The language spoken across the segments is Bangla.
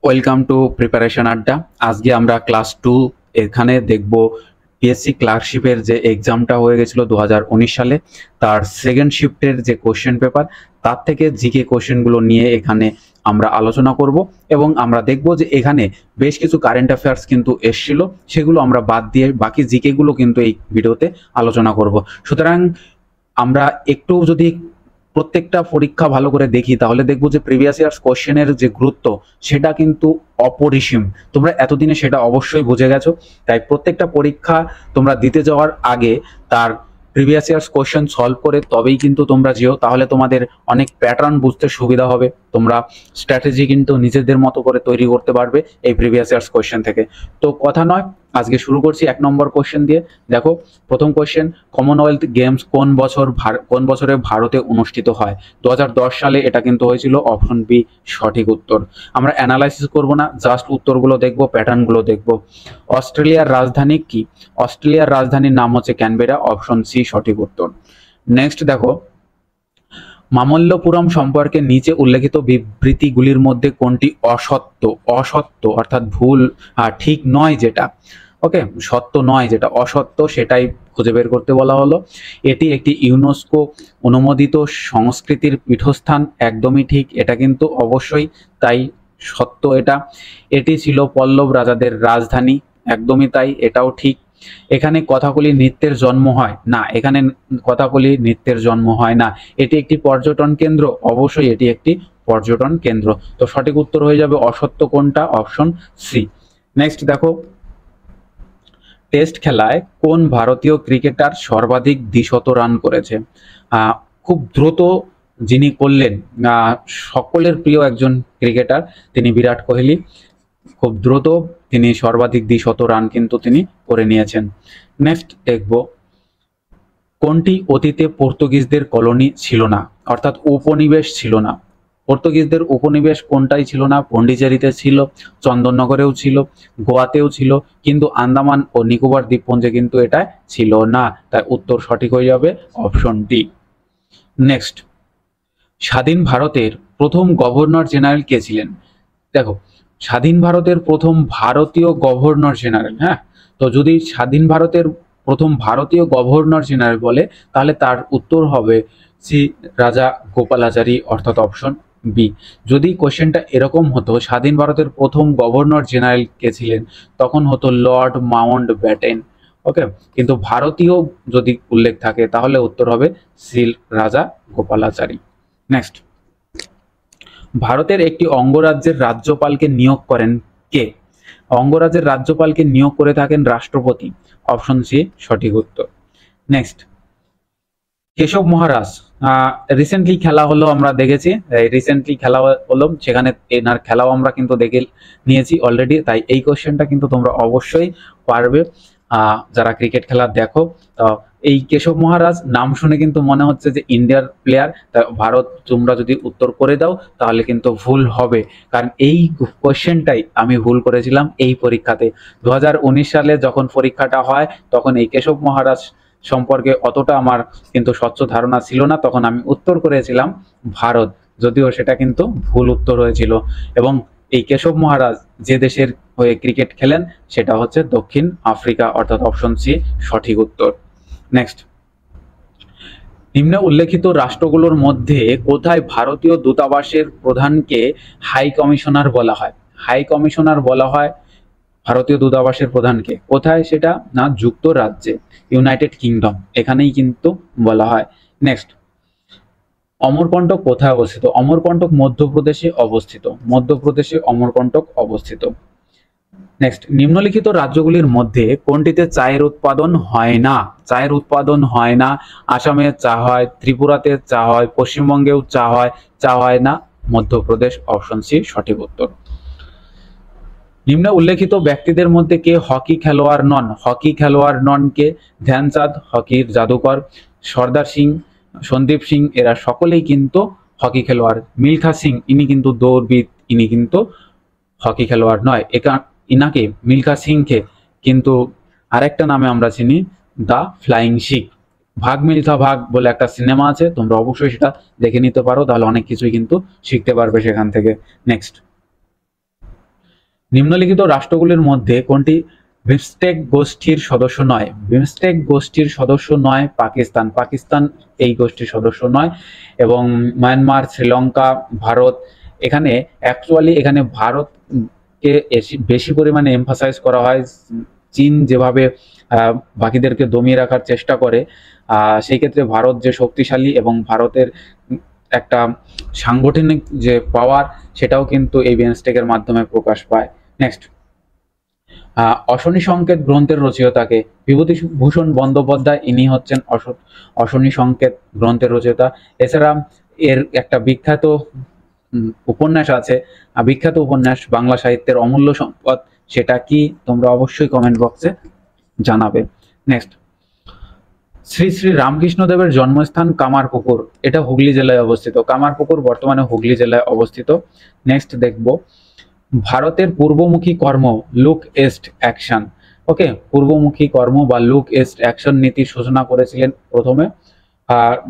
ওয়েলকাম টু প্রিপারেশন আড্ডা। আজকে আমরা ক্লাস 2 এখানে দেখব পিএসসি ক্লার্কশিপের যে এক্সামটা হয়ে গেছিল 2019 সালে, তার সেকেন্ড শিফটের যে কোশ্চেন পেপার, তার থেকে জিকে কোশ্চেনগুলো নিয়ে এখানে আমরা আলোচনা করব এবং আমরা দেখব যে এখানে বেশ কিছু কারেন্ট অ্যাফেয়ার্স কিন্তু এসেছিল, সেগুলো আমরা বাদ দিয়ে বাকি জিকেগুলো কিন্তু এই ভিডিওতে আলোচনা করব। সুতরাং আমরা একটু যদি প্রত্যেকটা পরীক্ষা ভালো করে দেখি তাহলে দেখবো যে প্রিভিয়াস ইয়ার্স কোশ্চেনের যে গুরুত্ব সেটা কিন্তু অপরিসীম। তোমরা এতদিনে সেটা অবশ্যই বুঝে গেছো। তাই প্রত্যেকটা পরীক্ষা তোমরা দিতে যাওয়ার আগে তার প্রিভিয়াস ইয়ার্স কোশ্চেন সলভ করে তবেই কিন্তু তোমরা যেও, তাহলে তোমাদের অনেক প্যাটার্ন বুঝতে সুবিধা হবে। তোমরা স্ট্র্যাটেজি কিন্তু নিজেদের মতো করে তৈরি করতে পারবে এই প্রিভিয়াস ইয়ার্স কোশ্চেন থেকে। তো কথা নয়, আজকে শুরু করছি 1 নম্বর কোশ্চেন দিয়ে। দেখো, প্রথম কোশ্চেন, কমনওয়েলথ গেমস কোন বছরে ভারতে অনুষ্ঠিত হয়? 2010 সালে এটা কিন্তু হয়েছিল। অপশন বি সঠিক উত্তর। আমরা অ্যানালাইসিস করব না, জাস্ট উত্তরগুলো দেখব, প্যাটার্নগুলো দেখব। অস্ট্রেলিয়ার রাজধানী কি? অস্ট্রেলিয়ার রাজধানীর নাম হচ্ছে ক্যানবেরা। অপশন সি সঠিক উত্তর। নেক্সট দেখো, মামল্লপুরম সম্পর্কে নিচে উল্লেখিত বিবৃতিগুলির মধ্যে কোনটি অসত্য অর্থাৎ ভুল, ঠিক নয় যেটা, ওকে, সত্য নয় যেটা, অসত্য সেটাই খুঁজে বের করতে বলা হলো। এটি একটি ইউনেস্কো অনুমোদিত সংস্কৃতির পীঠস্থান, একদমই ঠিক, এটা কিন্তু অবশ্যই তাই, সত্য এটা। এটি ছিল পল্লব রাজাদের রাজধানী, একদমই তাই, এটাও ঠিক। এখানে কথাকলি নৃত্যের জন্ম হয় না, এখানে কথাকলি নৃত্যের জন্ম হয় না। এটি একটি পর্যটন কেন্দ্র, অবশ্যই এটি একটি পর্যটন কেন্দ্র। তো সঠিক উত্তর হয়ে যাবে অসত্য কোনটা? Option C. নেক্সট দেখো, টেস্ট খেলায় কোন ভারতীয় ক্রিকেটার সর্বাধিক দ্বিশত রান করেছে? খুব দ্রুত যিনি করলেন, সকলের প্রিয় একজন ক্রিকেটার, তিনি বিরাট কোহলি। খুব দ্রুত তিনি সর্বাধিক দ্বিশত রান কিন্তু তিনি করে নিয়েছেন। নেক্সট দেখব, কোনটি অতীতে পর্তুগিজদের কলোনি ছিল না, অর্থাৎ উপনিবেশ ছিল না? পর্তুগিজদের উপনিবেশ কোনটাই ছিল না? পন্ডিচেরিতে ছিল, চন্দননগরেও ছিল, গোয়াতেও ছিল, কিন্তু আন্দামান ও নিকোবর দ্বীপপুঞ্জে কিন্তু এটা ছিল না। তাই উত্তর সঠিক হয়ে যাবে অপশন ডি। নেক্সট, স্বাধীন ভারতের প্রথম গভর্নর জেনারেল কে ছিলেন? দেখো, স্বাধীন ভারতের প্রথম ভারতীয় গভর্নর জেনারেল, হ্যাঁ, তো যদি স্বাধীন ভারতের প্রথম ভারতীয় গভর্নর জেনারেল বলে তাহলে তার উত্তর হবে শ্রী রাজা গোপালাচারী, অর্থাৎ অপশন বি। যদি কোশ্চেনটা এরকম হতো স্বাধীন ভারতের প্রথম গভর্নর জেনারেল কে ছিলেন, তখন হতো লর্ড মাউন্ট ব্যাটেন, ওকে, কিন্তু ভারতীয় যদি উল্লেখ থাকে তাহলে উত্তর হবে শ্রী রাজা গোপালাচারী। নেক্সট, ভারতের একটি অঙ্গরাজ্যের রাজ্যপালকে নিয়োগ করেন কে? অঙ্গরাজ্যের রাজ্যপালকে নিয়োগ করে থাকেন রাষ্ট্রপতি। অপশন সি সঠিক উত্তর। নেক্সট, কেশব মহারাজ রিসেন্টলি খেলা হলো, আমরা দেখেছি রিসেন্টলি খেলা হলো, সেখানে এনার খেলাও আমরা কিন্তু দেখে নিয়েছি অলরেডি। তাই এই কোশ্চেনটা কিন্তু তোমরা অবশ্যই পারবে যারা ক্রিকেট খেলা দেখো। তো এই কেশব মহারাজ নাম শুনে কিন্তু মনে হচ্ছে যে ইন্ডিয়ার প্লেয়ার, তাই ভারত তোমরা যদি উত্তর করে দাও তাহলে কিন্তু ভুল হবে, কারণ এই কোশ্চেনটাই আমি ভুল করেছিলাম এই পরীক্ষাতে। 2019 সালে যখন পরীক্ষাটা হয় তখন এই কেশব মহারাজ সম্পর্কে অতটা আমার কিন্তু স্বচ্ছ ধারণা ছিল না, তখন আমি উত্তর করেছিলাম ভারত, যদিও সেটা কিন্তু ভুল উত্তর হয়েছিল। এবং এই কেশব মহারাজ যে দেশের হয়ে ক্রিকেট খেলেন সেটা হচ্ছে দক্ষিণ আফ্রিকা, অর্থাৎ অপশন সি সঠিক উত্তর। নেক্সট, নিম্নে উল্লেখিত রাষ্ট্রগুলোর মধ্যে কোথায় ভারতীয় দূতাবাসের প্রধানকে হাই কমিশনার বলা হয়? হাই কমিশনার বলা হয় ভারতীয় দূতাবাসের প্রধানকে, কোথায় সেটা না? যুক্তরাজ্যে, ইউনাইটেড কিংডম, এখানেই কিন্তু বলা হয়। নেক্সট, অমরকন্টক কোথায় অবস্থিত? অমরকন্টক মধ্যপ্রদেশে অবস্থিত, মধ্যপ্রদেশে অমরকন্টক অবস্থিত। নেক্সট, নিম্নলিখিত রাজ্যগুলির মধ্যে কোনটিতে চায়ের উৎপাদন হয় না? চায়ের উৎপাদন হয় না। আসামে চা হয়, ত্রিপুরাতে চা হয়, পশ্চিমবঙ্গেও চা হয়, চা হয় না মধ্যপ্রদেশ। অপশন সি সঠিক উত্তর। নিম্নে উল্লেখিত ব্যক্তিদের মধ্যে কে হকি খেলোয়াড় নন? হকি খেলোয়াড় নন কে? ধ্যানচাঁদ হকির জাদুকর, সর্দার সিং, সন্দীপ সিং, এরা সকলেই কিন্তু হকি খেলোয়াড়। মিলখা সিং ইনি কিন্তু দৌড়বিদ, ইনি কিন্তু হকি খেলোয়াড় নয়। ইনাকে মিলখা সিংকে কিন্তু আরেকটা নামে আমরা চিনি, দ্য ফ্লাইং শিখ। ভাগ মিলখা ভাগ বলে একটা সিনেমা আছে, তোমরা অবশ্যই সেটা দেখে নিতে পারো, তাহলে অনেক কিছুই কিন্তু শিখতে পারবে সেখান থেকে। নেক্সট, নিম্নলিখিত রাষ্ট্রগুলির মধ্যে কোনটি বিমস্টেক গোষ্ঠীর সদস্য নয়? বিমস্টেক গোষ্ঠীর সদস্য নয় পাকিস্তান। পাকিস্তান এই গোষ্ঠীর সদস্য নয়। এবং মায়ানমার, শ্রীলঙ্কা, ভারত, এখানে অ্যাকচুয়ালি এখানে ভারতকে বেশি পরিমাণে এমফাসাইজ করা হয়। চীন যেভাবে বাকিদেরকে দমিয়ে রাখার চেষ্টা করে, সেই ক্ষেত্রে ভারত যে শক্তিশালী এবং ভারতের একটা সাংগঠনিক যে পাওয়ার, সেটাও কিন্তু এই বিমস্টেকের মাধ্যমে প্রকাশ পায়। নেক্সট, অশনি সংকেত গ্রন্থের রচয়িতাকে? বিভূতিভূষণ বন্দ্যোপাধ্যায়, ইনি হচ্ছেন অশনি সংকেত গ্রন্থের রচয়িতা। এছাড়া এর একটা বিখ্যাত উপন্যাস আছে, বিখ্যাত উপন্যাস বাংলা সাহিত্যের অমূল্য সম্পদ, সেটা কি? তোমরা অবশ্যই কমেন্ট বক্সে জানাবে। নেক্সট, শ্রী শ্রী রামকৃষ্ণদেবের জন্মস্থান কামারপুকুর, এটা হুগলি জেলায় অবস্থিত। কামারপুকুর বর্তমানে হুগলি জেলায় অবস্থিত। নেক্সট দেখব, ভারতের পূর্বমুখী কর্ম লুক ইস্ট অ্যাকশন। ওকে, পূর্বমুখী কর্ম বা লুক ইস্ট অ্যাকশন নীতির সূচনা করেছিলেন প্রথমে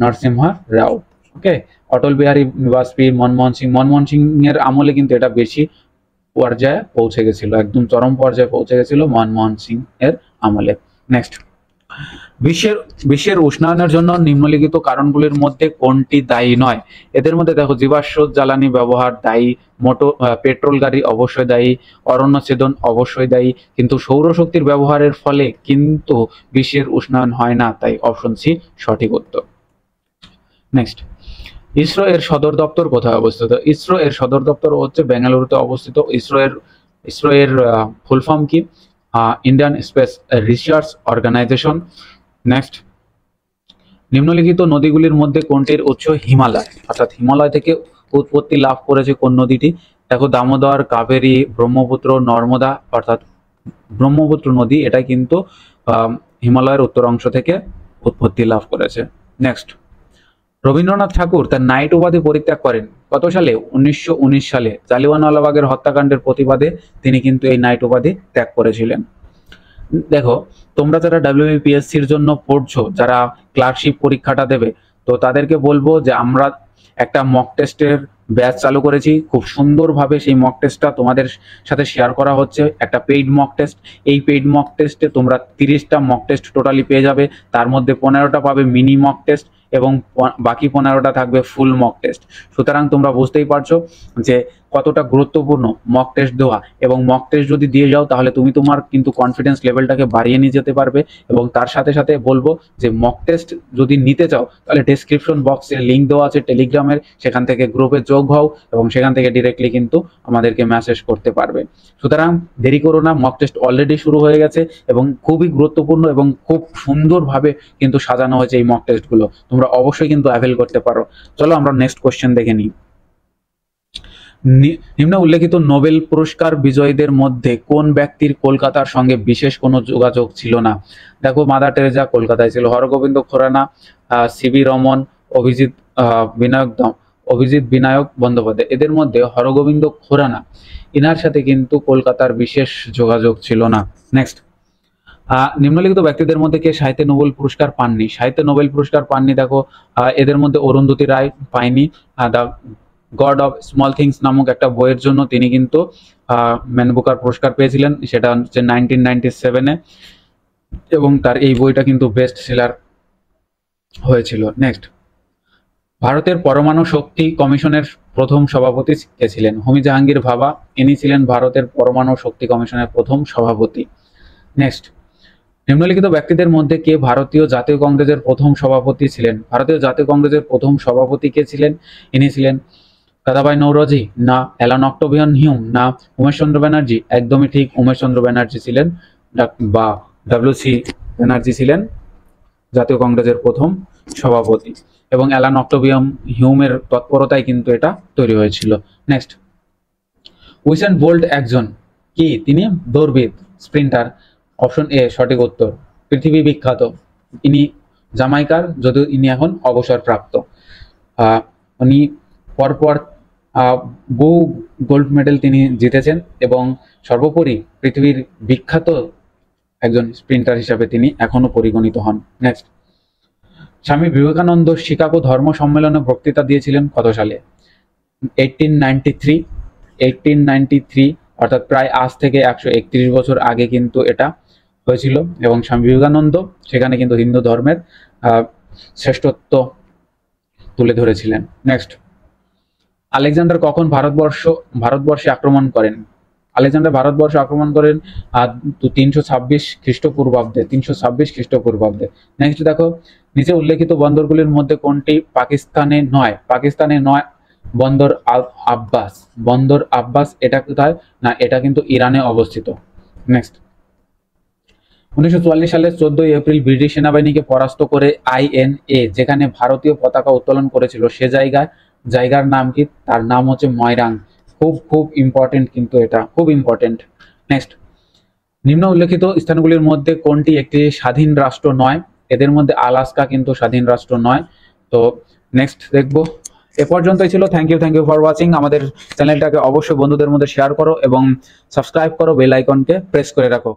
নরসিংহ রাও। ওকে, অটল বিহারী বাজপেয়ী, মনমোহন সিং এর আমলে কিন্তু এটা বেশি পর্যায়ে পৌঁছে গেছিল, একদম চরম পর্যায়ে পৌঁছে গেছিল মনমোহন সিং এর আমলে। নেক্সট, বিশ্বের উষ্ণায়নের জন্য নিম্নলিখিত কারণগুলির মধ্যে কোনটি দায়ী নয়? এদের মধ্যে দেখো, জীবাশ্ম জ্বালানি ব্যবহার দায়ী, পেট্রোল গাড়ি অবশ্যই দায়ী, অরণ্য ছেদন অবশ্যই দায়ী, কিন্তু সৌরশক্তির ব্যবহারের ফলে কিন্তু বিশ্বের উষ্ণায়ন হয় না, তাই অপশন সি সঠিক উত্তর। নেক্সট, ইসরো এর সদর দপ্তর কোথায় অবস্থিত? ইসরো এর সদর দপ্তর হচ্ছে বেঙ্গালুরুতে অবস্থিত। ইসরো এর ফুল ফর্ম কি? Indian Space Research Organisation. Next, নিম্নলিখিত নদীগুলির মধ্যে কোনটির উৎস হিমালয়? অর্থাৎ হিমালয় থেকে উৎপত্তি লাভ করেছে কোন নদীটি? দেখো, দামোদর, কাবেরী, ব্রহ্মপুত্র, নর্মদা, অর্থাৎ ব্রহ্মপুত্র নদী, এটা কিন্তু হিমালয়ের উত্তর অংশ থেকে উৎপত্তি লাভ করেছে। নেক্সট, রবীন্দ্রনাথ ঠাকুর তার নাইট উপাধি পরিত্যাগ করেন কত সালে? 1919 সালে। জালিয়ানওয়ালাবাগের হত্যাকাণ্ডের প্রতিবাদে তিনি কিন্তু এই নাইট উপাধি ত্যাগ করেছিলেন। দেখো, তোমরা যারা WBPSC-র জন্য পড়ছো, যারা ক্লার্কশিপ পরীক্ষাটা দেবে, তো তাদেরকে বলবো যে আমরা একটা মক টেস্টের ব্যাচ চালু করেছি। খুব সুন্দরভাবে সেই মক টেস্টটা তোমাদের সাথে শেয়ার করা হচ্ছে, একটা পেইড মক টেস্ট। এই পেইড মক টেস্টে তোমরা 30টা মক টেস্ট টোটালি পেয়ে যাবে। তার মধ্যে 15টা পাবে মিনি মক টেস্ট এবং বাকি 15টা থাকবে ফুল মক টেস্ট। সুতরাং তোমরা বুঝতেই পারছো যে কতটা গুরুত্বপূর্ণ মক টেস্ট দেওয়া, এবং মক টেস্ট যদি দিয়ে যাও তাহলে তুমি তোমার কিন্তু কনফিডেন্স লেভেলটাকে বাড়িয়ে নিয়ে যেতে পারবে। এবং তার সাথে সাথে বলবো যে মক টেস্ট যদি নিতে চাও তাহলে ডেসক্রিপশন বক্সে লিঙ্ক দেওয়া আছে টেলিগ্রামের, সেখান থেকে গ্রুপে যোগ হও এবং সেখান থেকে ডিরেক্টলি কিন্তু আমাদেরকে মেসেজ করতে পারবে। সুতরাং দেরি করো না, মক টেস্ট অলরেডি শুরু হয়ে গেছে এবং খুবই গুরুত্বপূর্ণ এবং খুব সুন্দরভাবে কিন্তু সাজানো হয়েছে এই মক টেস্টগুলো। তোমরা অবশ্যই কিন্তু অ্যাভেল করতে পারো। চলো আমরা নেক্সট কোশ্চেন দেখে নিই। নিম্ন উল্লেখিত নোবেল পুরস্কার বিজয়ীদের মধ্যে কোন ব্যক্তির কলকাতার সঙ্গে বিশেষ কোনো যোগাযোগ ছিল না? দেখো, মাদার টেরেজা কলকাতায় ছিল, হরগোবিন্দ খোরানা, সিভি রমন, অভিজিৎ বিনায়ক বন্দ্যোপাধ্যায়, এদের মধ্যে হরগোবিন্দ খোরানা, ইনার সাথে কিন্তু কলকাতার বিশেষ যোগাযোগ ছিল না। নেক্সট, নিম্নলিখিত ব্যক্তিদের মধ্যে কে সাহিত্যে নোবেল পুরস্কার পাননি? সাহিত্যে নোবেল পুরস্কার পাননি, দেখো এদের মধ্যে অরুন্ধতী রায় পায়নি। The god of small things নামক একটা বইয়ের জন্য তিনি কিন্তু ম্যান বুকার পুরস্কার পেয়েছিলেন, সেটা হচ্ছে 1997-এ, এবং তার এই বইটা কিন্তু বেস্ট সেলার হয়েছিল। নেক্সট, ভারতের পরমাণু শক্তি কমিশনের প্রথম সভাপতি কে ছিলেন? হোমি জাহাঙ্গীর ভাবা, ইনি ছিলেন ভারতের পরমাণু শক্তি কমিশনের প্রথম সভাপতি। নেক্সট, নিম্নলিখিত ব্যক্তিদের মধ্যে কে ভারতীয় জাতীয় কংগ্রেসের প্রথম সভাপতি ছিলেন? ভারতীয় জাতীয় কংগ্রেসের প্রথম সভাপতি কে ছিলেন? ইনি ছিলেন দাদাভাই নৌরোজি, না অ্যালান অক্টোভিয়ান হিউম, না উমেশ চন্দ্র ব্যানার্জি? একদমই ঠিক, উমেশ চন্দ্র ব্যানার্জি ছিলেন, বা WC ব্যানার্জি ছিলেন জাতীয় কংগ্রেসের প্রথম সভাপতি, এবং অ্যালান অক্টোভিয়ান হিউমের তৎপরতায় কিন্তু এটা তৈরি হয়েছিল। নেক্সট, উইসেন বোল্ট একজন কি? তিনি দৌড়বিদ, স্প্রিন্টার। অপশন এ সঠিক উত্তর। পৃথিবী বিখ্যাত, ইনি জামাইকার, যদিও ইনি এখন অবসরপ্রাপ্ত। উনি পরপর বহু গোল্ড মেডেল তিনি জিতেছেন এবং সর্বোপরি পৃথিবীর বিখ্যাত একজন স্প্রিন্টার হিসাবে তিনি এখনো পরিগণিত হন। নেক্সট, স্বামী বিবেকানন্দ শিকাগো ধর্ম সম্মেলনে বক্তৃতা দিয়েছিলেন কত সালে? 1893, অর্থাৎ প্রায় আজ থেকে 131 বছর আগে কিন্তু এটা হয়েছিল, এবং স্বামী বিবেকানন্দ সেখানে কিন্তু হিন্দু ধর্মের শ্রেষ্ঠত্ব তুলে ধরেছিলেন। নেক্সট, আলেকজান্ডার কখন ভারতবর্ষে আক্রমণ করেন? আলেকজান্ডার ভারতবর্ষে আক্রমণ করেন 326 খ্রিস্টপূর্বাব্দে। 326 খ্রিস্টপূর্বাব্দে। নেক্সট দেখো, নিচে উল্লেখিত বন্দরগুলির মধ্যে কোনটি পাকিস্তানে নয়? বন্দর আব্বাস। বন্দর আব্বাস এটা কোথায়? না, এটা কিন্তু ইরানে অবস্থিত। নেক্সট, 1944 সালের 14 এপ্রিল ব্রিটিশ সেনাবাহিনীকে পরাস্ত করে INA যেখানে ভারতীয় পতাকা উত্তোলন করেছিল সে জায়গার নাম কি? তার নাম হচ্ছে ময়রাং। খুব ইম্পর্টেন্ট, কিন্তু এটা খুব ইম্পর্টেন্ট। নেক্সট, নিম্ন উল্লেখিত স্থানগুলির মধ্যে কোনটি একটি স্বাধীন রাষ্ট্র নয়? এদের মধ্যে আলাস্কা কিন্তু স্বাধীন রাষ্ট্র নয়। তো নেক্সট দেখবো। এ পর্যন্তই ছিল। Thank you for watching. আমাদের চ্যানেলটাকে অবশ্যই বন্ধুদের মধ্যে শেয়ার করো এবং সাবস্ক্রাইব করো, বেল আইকনকে প্রেস করে রাখো।